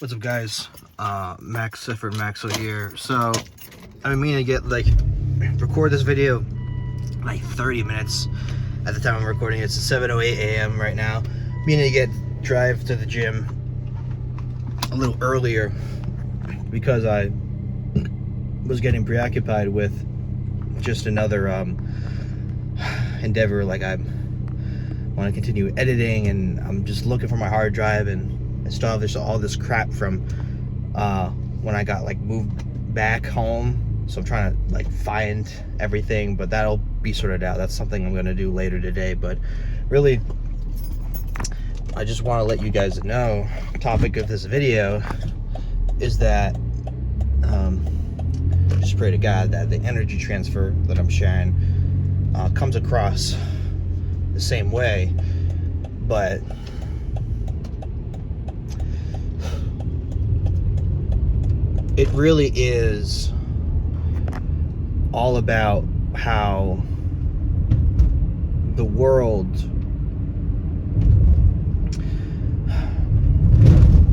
What's up, guys? Max Sifford Maxwell here. So I've been meaning to get record this video like 30 minutes at the time I'm recording. It's 7:08 a.m. right now. Meaning to drive to the gym a little earlier because I was getting preoccupied with just another endeavor. Like, I want to continue editing, and I'm just looking for my hard drive and still have all this crap from when I got moved back home. So I'm trying to find everything, but that'll be sorted out. That's something I'm gonna do later today. But really, I just want to let you guys know, the topic of this video is that just pray to God that the energy transfer that I'm sharing comes across the same way. But it really is all about how the world,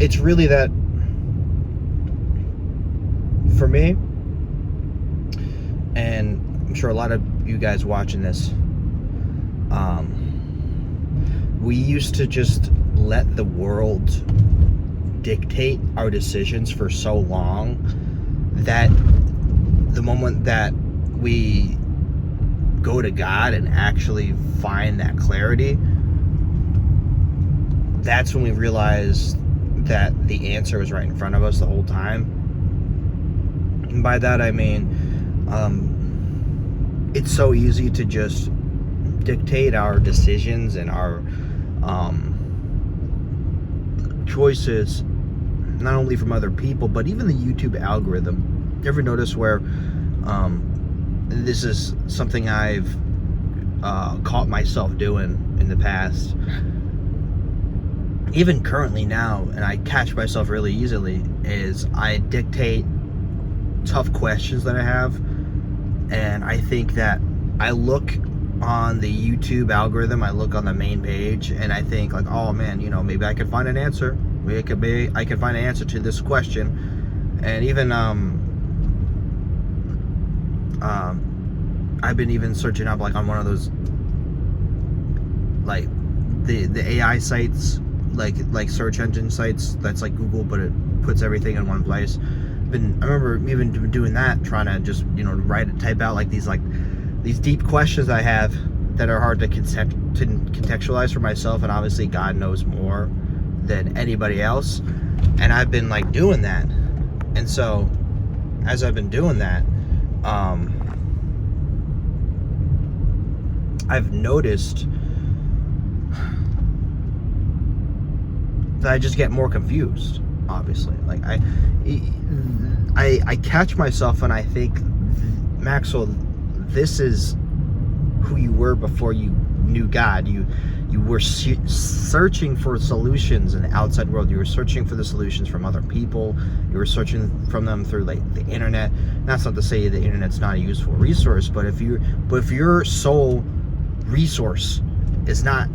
it's really that, for me, and I'm sure a lot of you guys watching this, we used to just let the world dictate our decisions for so long that the moment that we go to God and actually find that clarity, that's when we realize that the answer is right in front of us the whole time. And by that I mean, it's so easy to just dictate our decisions and our choices, not only from other people, but even the YouTube algorithm. You ever notice where this is something I've caught myself doing in the past, even currently now, and I catch myself really easily, is I dictate tough questions that I have, and I think that I look on the YouTube algorithm, I look on the main page, and I think oh man, maybe I could find an answer. Maybe I could find an answer to this question. And even I've been even searching up on one of those the AI sites, like search engine sites that's like Google, but it puts everything in one place. I remember even doing that, trying to just type out these deep questions I have that are hard to contextualize for myself, and obviously God knows more than anybody else. And I've been doing that, and so as I've been doing that, I've noticed that I just get more confused. Obviously, I catch myself and I think, Maxwell, this is who you were before you knew God. You were searching for solutions in the outside world. You were searching for the solutions from other people. You were searching from them through the internet. That's not to say the internet's not a useful resource, but if your sole resource is not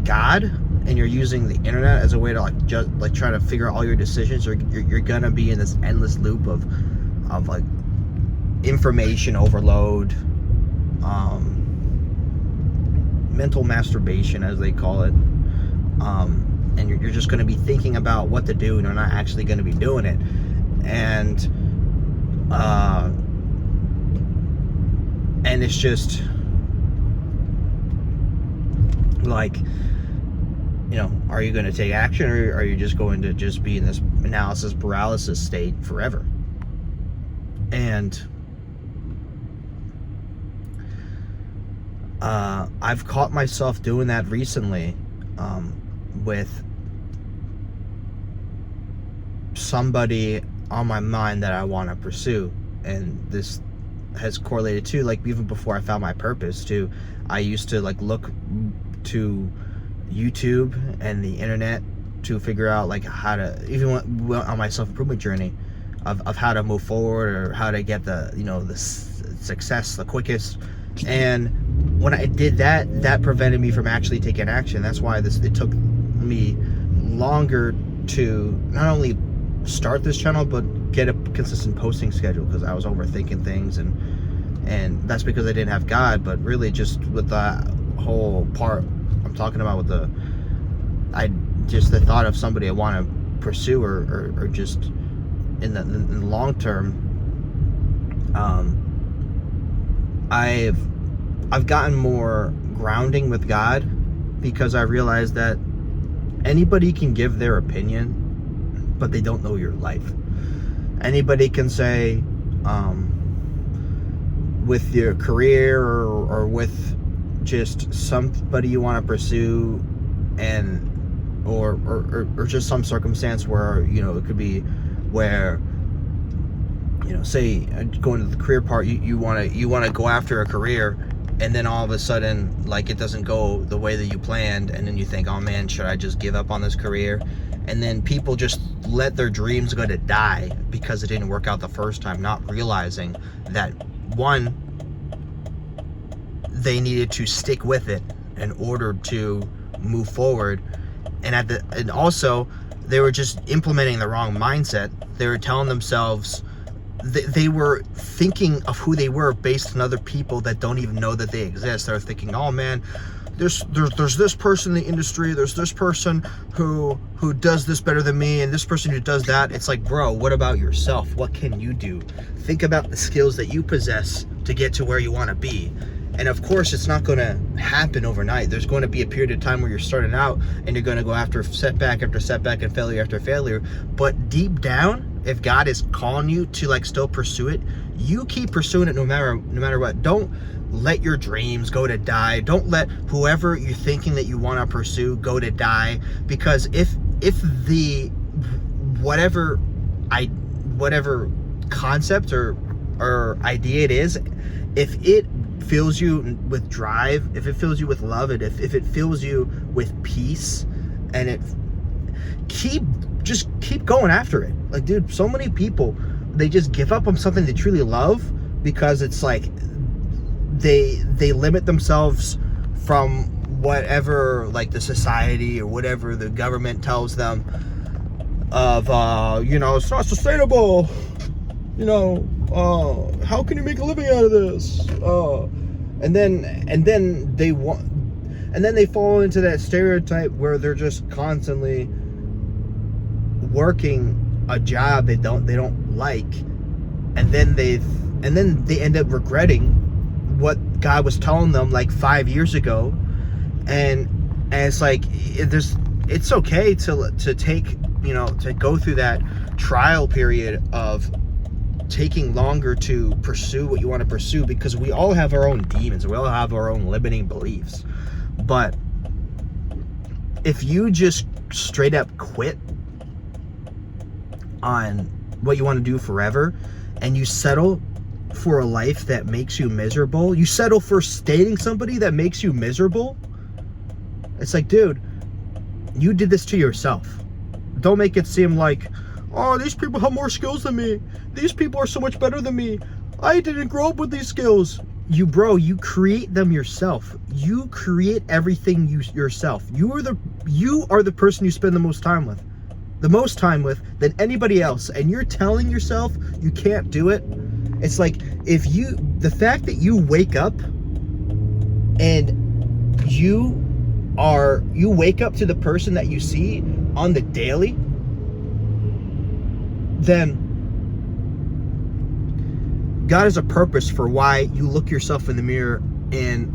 God, and you're using the internet as a way to just try to figure out all your decisions, you're gonna be in this endless loop of information overload, mental masturbation, as they call it, and you're just going to be thinking about what to do, and you're not actually going to be doing it. And it's just are you going to take action, or are you just going to just be in this analysis paralysis state forever? And I've caught myself doing that recently, with somebody on my mind that I want to pursue. And this has correlated to even before I found my purpose too. I used to look to YouTube and the internet to figure out how to, even went on my self-improvement journey of how to move forward, or how to get the the success the quickest. And when I did that, that prevented me from actually taking action. That's why it took me longer to not only start this channel, but get a consistent posting schedule, because I was overthinking things, and that's because I didn't have God. But really, just with the whole part I'm talking about, with the thought of somebody I want to pursue, or just in the long term, I've gotten more grounding with God, because I realized that anybody can give their opinion, but they don't know your life. Anybody can say, with your career, or with just somebody you want to pursue, and or just some circumstance where, you know, it could be where, you know, say going to the career part, you want to go after a career, and then all of a sudden, like, it doesn't go the way that you planned, and then you think, oh man, should I just give up on this career? And then people just let their dreams go to die because it didn't work out the first time, not realizing that, one, they needed to stick with it in order to move forward, and also they were just implementing the wrong mindset. They were telling themselves, they were thinking of who they were based on other people that don't even know that they exist. They're thinking, oh man, there's this person in the industry, there's this person who does this better than me, and this person who does that. It's like, bro, what about yourself? What can you do? Think about the skills that you possess to get to where you want to be. And of course, it's not going to happen overnight. There's going to be a period of time where you're starting out, and you're going to go after setback after setback and failure after failure. But deep down, if God is calling you to, like, still pursue it, you keep pursuing it no matter what. Don't let your dreams go to die. Don't let whoever you're thinking that you want to pursue go to die, because if the whatever concept or idea it is, if it fills you with drive, if it fills you with love, and if it fills you with peace, and it keep going after it. Like, dude, so many people, they just give up on something they truly love because it's like they limit themselves from whatever, like, the society or whatever the government tells them of, you know, it's not sustainable, you know, how can you make a living out of this? And then they fall into that stereotype where they're just constantly working a job they don't like, and then they end up regretting what God was telling them like 5 years ago, and it's like, it's okay to take, you know, to go through that trial period of taking longer to pursue what you want to pursue, because we all have our own demons, we all have our own limiting beliefs. But if you just straight up quit on what you want to do forever, and you settle for a life that makes you miserable, you settle for dating somebody that makes you miserable, it's like, dude, you did this to yourself. Don't make it seem like, oh, these people have more skills than me, these people are so much better than me, I didn't grow up with these skills. You create them yourself. You create everything yourself. You are the person you spend the most time with than anybody else, and you're telling yourself you can't do it. It's like, the fact that you wake up and you wake up to the person that you see on the daily, then God has a purpose for why you look yourself in the mirror and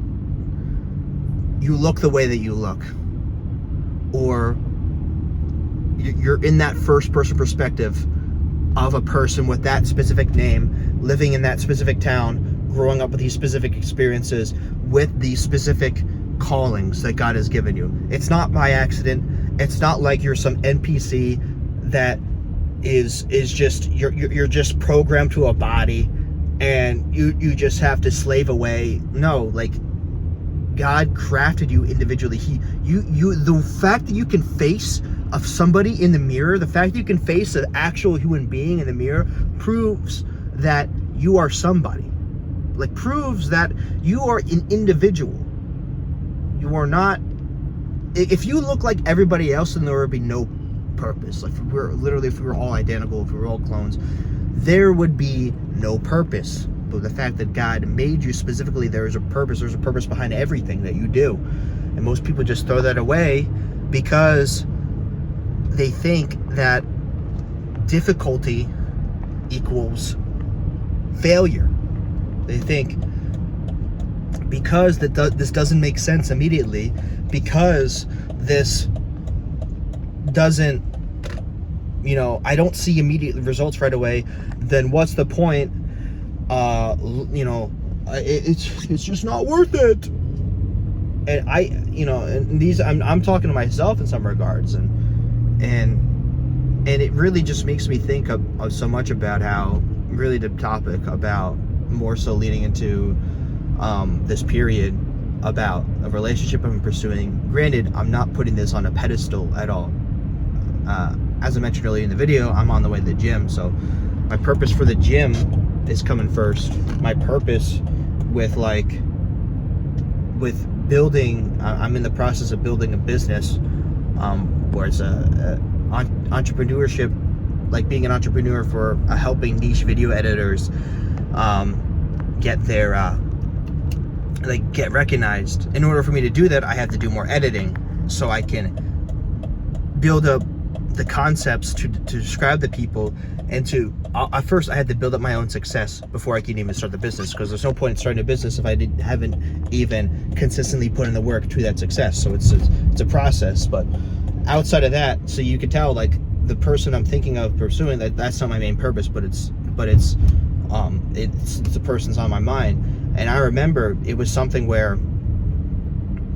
you look the way that you look, or you're in that first person perspective of a person with that specific name, living in that specific town, growing up with these specific experiences, with these specific callings that God has given you. It's not by accident. It's not like you're some NPC that is just you're just programmed to a body and you just have to slave away. No, like, God crafted you individually. The fact that you can face of somebody in the mirror, the fact that you can face an actual human being in the mirror, proves that you are somebody. Like, proves that you are an individual. You are not. If you look like everybody else, then there would be no purpose. Like, if we were all identical, if we were all clones, there would be no purpose. But the fact that God made you specifically, there's a purpose behind everything that you do. And most people just throw that away because they think that difficulty equals failure. They think because this doesn't make sense immediately, because this doesn't, I don't see immediate results right away, then what's the point? It's just not worth it. And I'm talking to myself in some regards, and it really just makes me think of so much about how really the topic about more so leading into this period about a relationship I'm pursuing. Granted, I'm not putting this on a pedestal at all. As I mentioned earlier in the video, I'm on the way to the gym, so my purpose for the gym is coming first. My purpose with building, I'm in the process of building a business where it's entrepreneurship, like being an entrepreneur for helping niche video editors get their get recognized. In order for me to do that, I have to do more editing so I can build up the concepts to describe the people, and at first I had to build up my own success before I can even start the business, because there's no point in starting a business if I haven't even consistently put in the work to that success. So it's a process. But outside of that, so you can tell, like, the person I'm thinking of pursuing, that's not my main purpose, but it's the person's on my mind. And I remember it was something where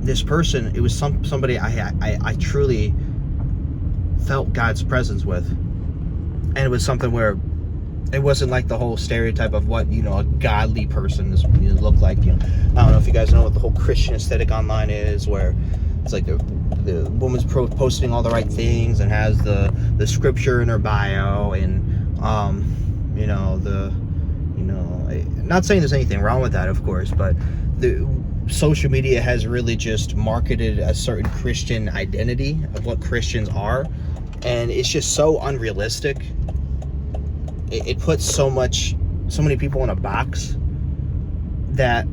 this person, it was somebody I truly felt God's presence with. And it was something where it wasn't like the whole stereotype of what a godly person is look like. I don't know if you guys know what the whole Christian aesthetic online is, where it's like the woman's posting all the right things and has the scripture in her bio, and not saying there's anything wrong with that, of course, but the social media has really just marketed a certain Christian identity of what Christians are, and it's just so unrealistic. It puts so many people in a box that,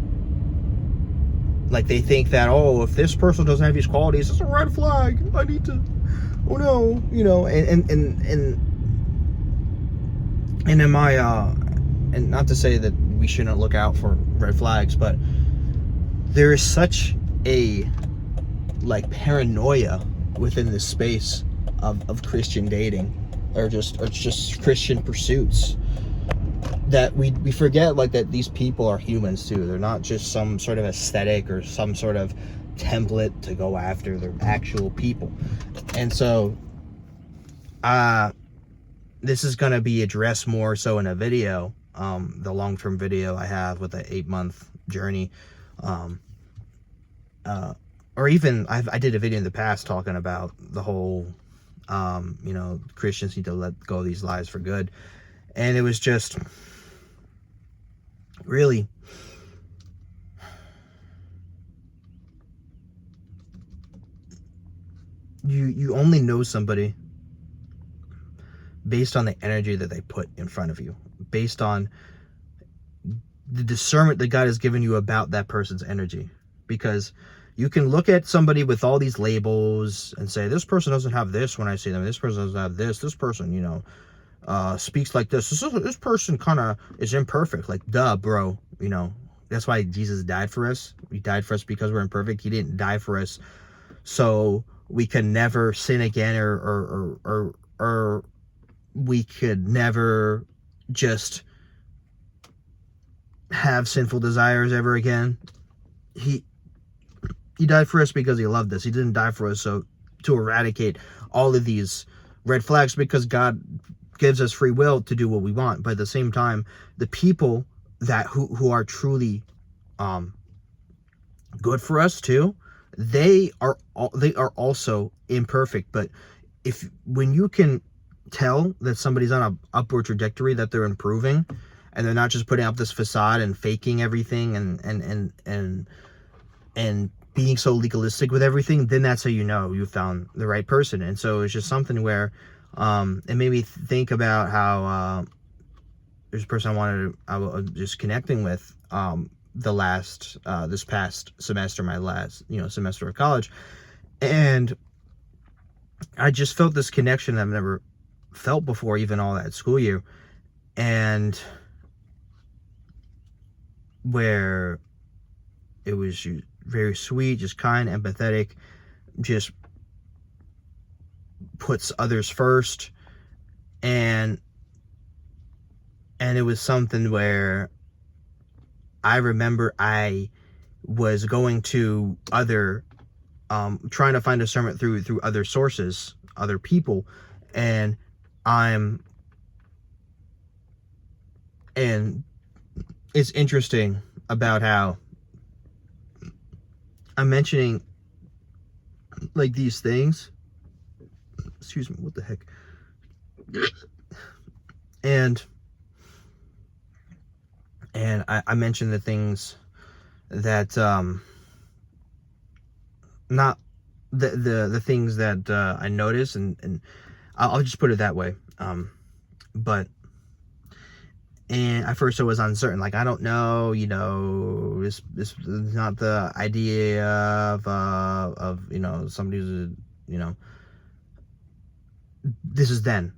like, they think that, if this person doesn't have these qualities, it's a red flag. I need to, and in my and not to say that we shouldn't look out for red flags, but there is such a paranoia within this space of Christian dating, or just Christian pursuits, that we forget that these people are humans too. They're not just some sort of aesthetic or some sort of template to go after. They're actual people. And so this is going to be addressed more so in a video, the long-term video I have with the 8-month journey, or even I did a video in the past talking about the whole Christians need to let go of these lies for good. And it was just really, you only know somebody based on the energy that they put in front of you, based on the discernment that God has given you about that person's energy. Because you can look at somebody with all these labels and say, this person doesn't have this when I see them, this person doesn't have this person, speaks like this person kind of is imperfect. Like, duh, bro. That's why Jesus died for us. He died for us because we're imperfect. He didn't die for us so we can never sin again, or we could never just have sinful desires ever again. He died for us because he loved us. He didn't die for us to eradicate all of these red flags, because God gives us free will to do what we want. But at the same time, the people who are truly good for us too, they are also imperfect. But when you can tell that somebody's on an upward trajectory, that they're improving, and they're not just putting up this facade and faking everything and being so legalistic with everything, then that's how you know you found the right person. And so it's just something where it made me think about how there's a person I was just connecting with this past semester, my last semester of college, and I just felt this connection I've never felt before, even all that school year, and where it was very sweet, just kind, empathetic, just puts others first, and it was something where I remember I was going to other trying to find discernment through other sources, other people, and it's interesting about how I'm mentioning like these things. Excuse me, what the heck? And I mentioned the things that not the things that I noticed, and I'll just put it that way. But at first I was uncertain, like I don't know, this is not the idea of somebody who's this is then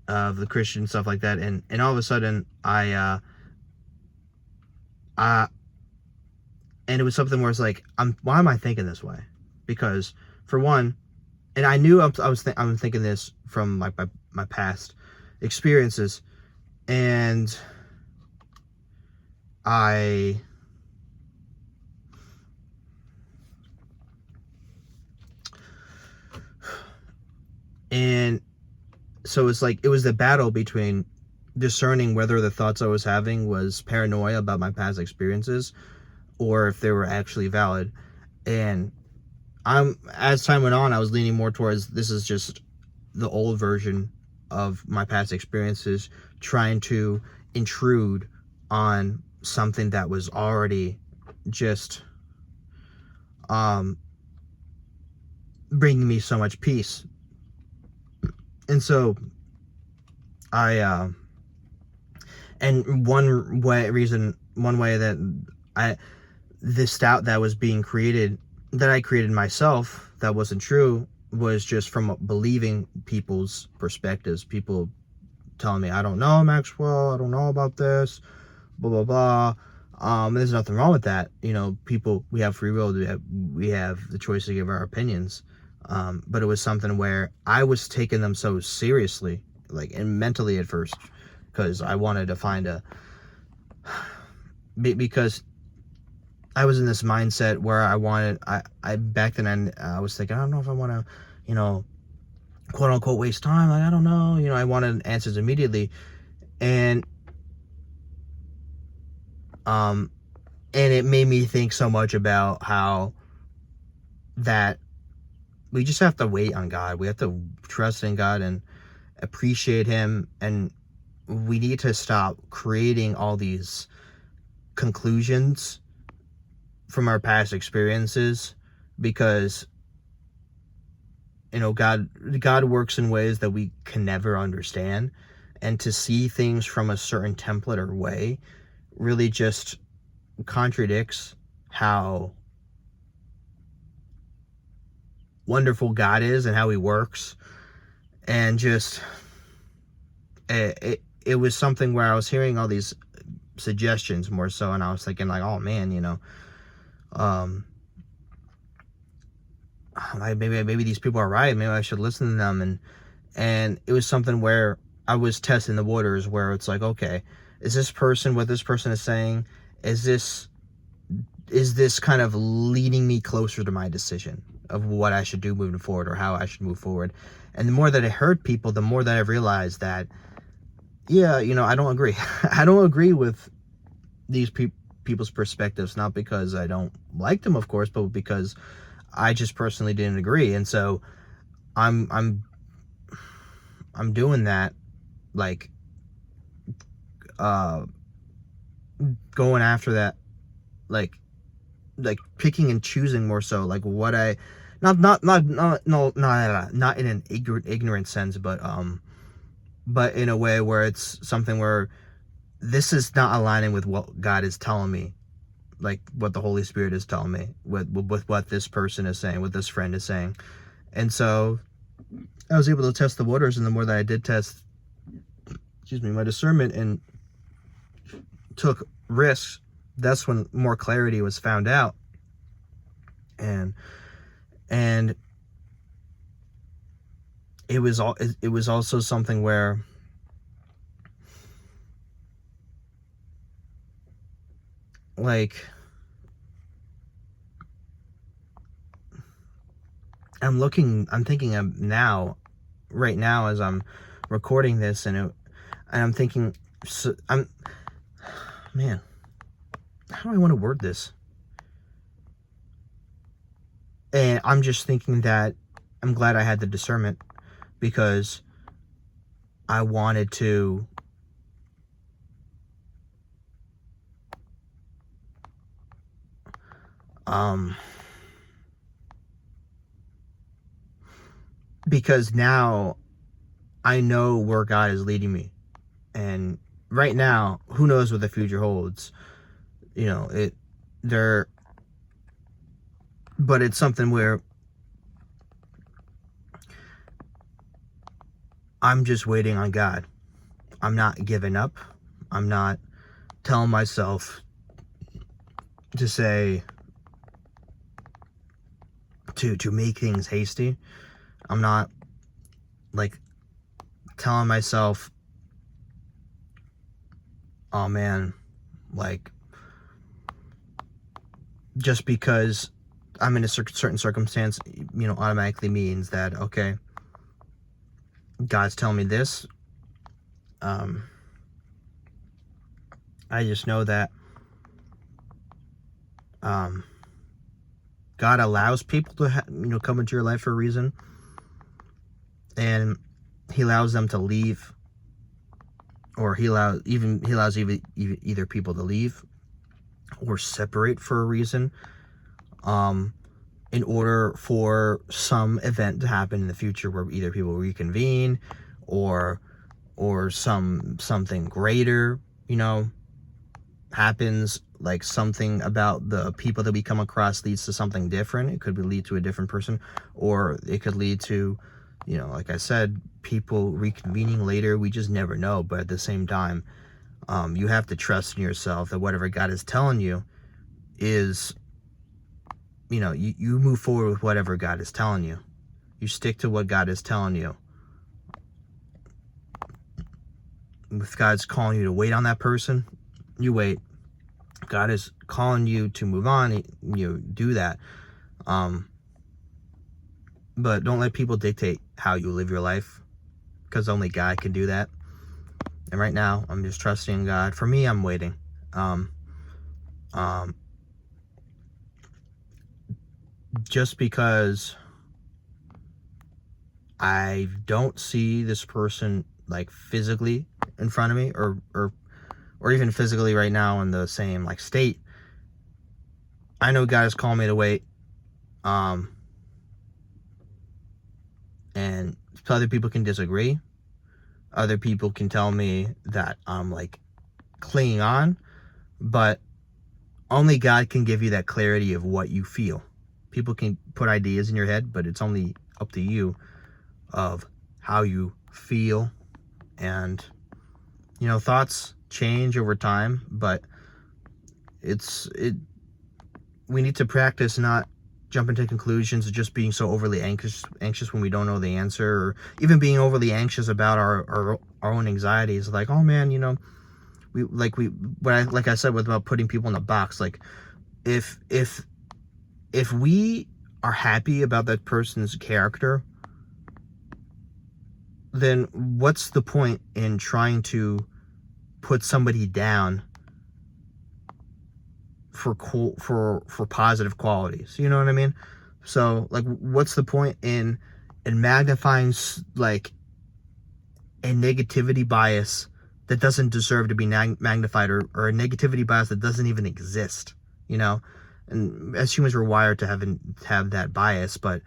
of the Christian stuff like that, and all of a sudden and it was something where it's like, why am I thinking this way? Because for one, and I knew I'm thinking this from my past experiences, and so it's like it was the battle between discerning whether the thoughts I was having was paranoia about my past experiences or if they were actually valid. And as time went on, I was leaning more towards this is just the old version of my past experiences trying to intrude on something that was already just bringing me so much peace. And so and one way that this doubt that was being created, that I created myself, that wasn't true, was just from believing people's perspectives. People telling me, I don't know, Maxwell, I don't know about this, blah, blah, blah. There's nothing wrong with that. People, we have free will, we have the choice to give our opinions. But it was something where I was taking them so seriously, like, and mentally at first, because I wanted to find because I was in this mindset where I back then I was thinking, I don't know if I want to, quote unquote waste time. Like, I don't know, I wanted answers immediately. And it made me think so much about how that we just have to wait on God. We have to trust in God and appreciate Him. And we need to stop creating all these conclusions from our past experiences, because God works in ways that we can never understand, and to see things from a certain template or way really just contradicts how wonderful God is and how He works. And just it was something where I was hearing all these suggestions more so, and I was thinking like, oh man, maybe these people are right, maybe I should listen to them. And it was something where I was testing the waters, where it's like, okay, is this person, what this person is saying, is this kind of leading me closer to my decision of what I should do moving forward, or how I should move forward? And the more that I heard people, the more that I realized that, yeah, I don't agree. I don't agree with these people's perspectives, not because I don't like them, of course, but because I just personally didn't agree. And so I'm doing that, like, going after that, like, like picking and choosing more so, like what I, not in an ignorant sense, but in a way where it's something where this is not aligning with what God is telling me, like what the Holy Spirit is telling me, with what this person is saying, what this friend is saying. And so I was able to test the waters, and the more that I did test, my discernment and took risks, that's when more clarity was found out. And it was also something where like I'm thinking of now, right now as I'm recording this, and I'm thinking, man, how do I want to word this? And I'm just thinking that I'm glad I had the discernment, because I wanted to because now I know where God is leading me. And right now, who knows what the future holds? But it's something where I'm just waiting on God. I'm not giving up. I'm not telling myself to say, to make things hasty. I'm not like telling myself, oh man, like just because I'm in a certain circumstance, automatically means that, okay, God's telling me this. I just know that God allows people to come into your life for a reason, and He allows them to leave, or He allows either people to leave or separate for a reason, in order for some event to happen in the future where either people reconvene or something greater, happens. Like something about the people that we come across leads to something different. It could lead to a different person, or it could lead to, like I said, people reconvening later. We just never know. But at the same time, you have to trust in yourself that whatever God is telling you is, you move forward with whatever God is telling you. You stick to what God is telling you. If God's calling you to wait on that person, you wait. If God is calling you to move on, you do that. But don't let people dictate how you live your life, because only God can do that. And right now, I'm just trusting in God. For me, I'm waiting. Just because I don't see this person like physically in front of me, or even physically right now in the same like state, I know God is calling me to wait. And other people can disagree. Other people can tell me that I'm like clinging on, but only God can give you that clarity of what you feel. People can put ideas in your head, but it's only up to you of how you feel. And thoughts change over time, but we need to practice not jumping to conclusions of just being so overly anxious when we don't know the answer, or even being overly anxious about our own anxieties. Like, oh man, like I said about putting people in a box. Like, if we are happy about that person's character, then what's the point in trying to put somebody down for positive qualities? You know what I mean? So, like, what's the point in magnifying like a negativity bias that doesn't deserve to be magnified, or a negativity bias that doesn't even exist? And as humans, we're wired to have that bias, but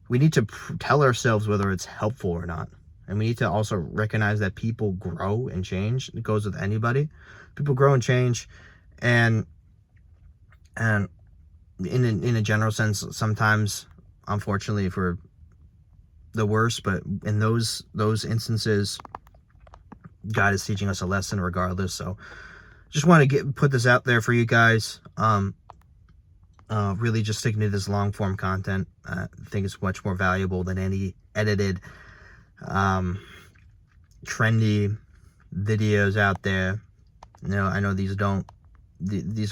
we need to tell ourselves whether it's helpful or not. And we need to also recognize that people grow and change. It goes with anybody. People grow and change, and in a general sense, sometimes, unfortunately, for the worst. But in those instances, God is teaching us a lesson regardless. So, just want to put this out there for you guys. Really just sticking to this long form content. I think it's much more valuable than any edited, trendy videos out there. You know, I know these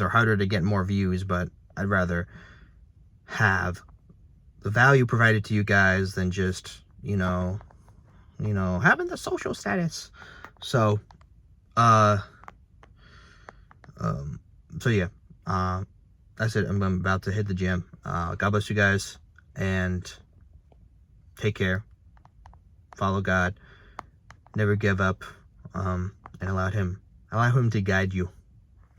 are harder to get more views, but I'd rather have the value provided to you guys than just, having the social status. So, yeah, that's it. I'm about to hit the gym. God bless you guys, and take care. Follow God. Never give up, and allow Him to guide you.